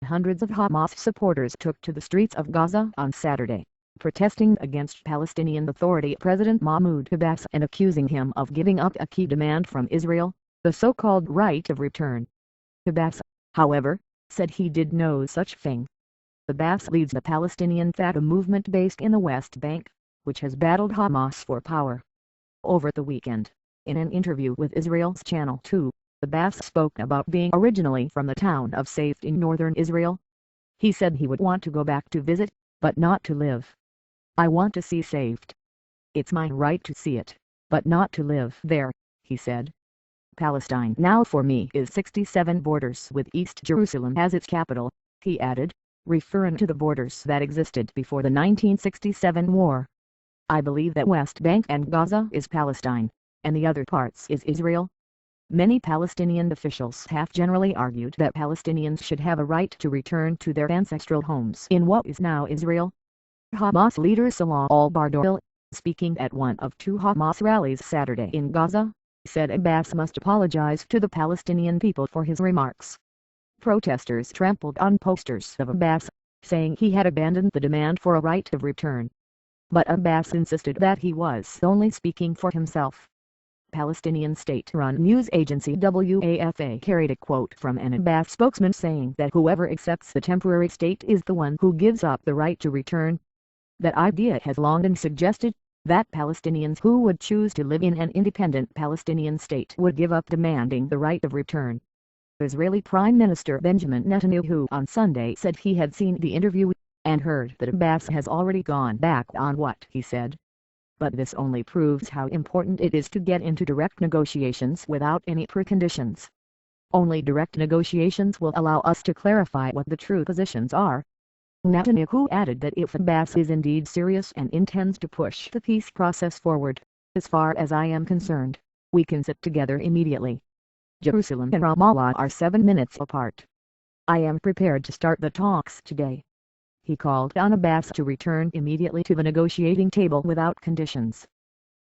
Hundreds of Hamas supporters took to the streets of Gaza on Saturday, protesting against Palestinian Authority President Mahmoud Abbas and accusing him of giving up a key demand from Israel, the so-called right of return. Abbas, however, said he did no such thing. Abbas leads the Palestinian Fatah movement based in the West Bank, which has battled Hamas for power. Over the weekend, in an interview with Israel's Channel 2, Abbas spoke about being originally from the town of Safed in northern Israel. He said he would want to go back to visit, but not to live. I want to see Safed. It's my right to see it, but not to live there, he said. Palestine now for me is 67 borders with East Jerusalem as its capital, he added, referring to the borders that existed before the 1967 war. I believe that West Bank and Gaza is Palestine, and the other parts is Israel. Many Palestinian officials have generally argued that Palestinians should have a right to return to their ancestral homes in what is now Israel. Hamas leader Salah al-Bardil, speaking at one of two Hamas rallies Saturday in Gaza, said Abbas must apologize to the Palestinian people for his remarks. Protesters trampled on posters of Abbas, saying he had abandoned the demand for a right of return. But Abbas insisted that he was only speaking for himself. Palestinian state-run news agency WAFA carried a quote from an Abbas spokesman saying that whoever accepts the temporary state is the one who gives up the right to return. That idea has long been suggested, that Palestinians who would choose to live in an independent Palestinian state would give up demanding the right of return. Israeli Prime Minister Benjamin Netanyahu on Sunday said he had seen the interview, and heard that Abbas has already gone back on what he said. But this only proves how important it is to get into direct negotiations without any preconditions. Only direct negotiations will allow us to clarify what the true positions are. Netanyahu added that if Abbas is indeed serious and intends to push the peace process forward, as far as I am concerned, we can sit together immediately. Jerusalem and Ramallah are 7 minutes apart. I am prepared to start the talks today. He called on Abbas to return immediately to the negotiating table without conditions.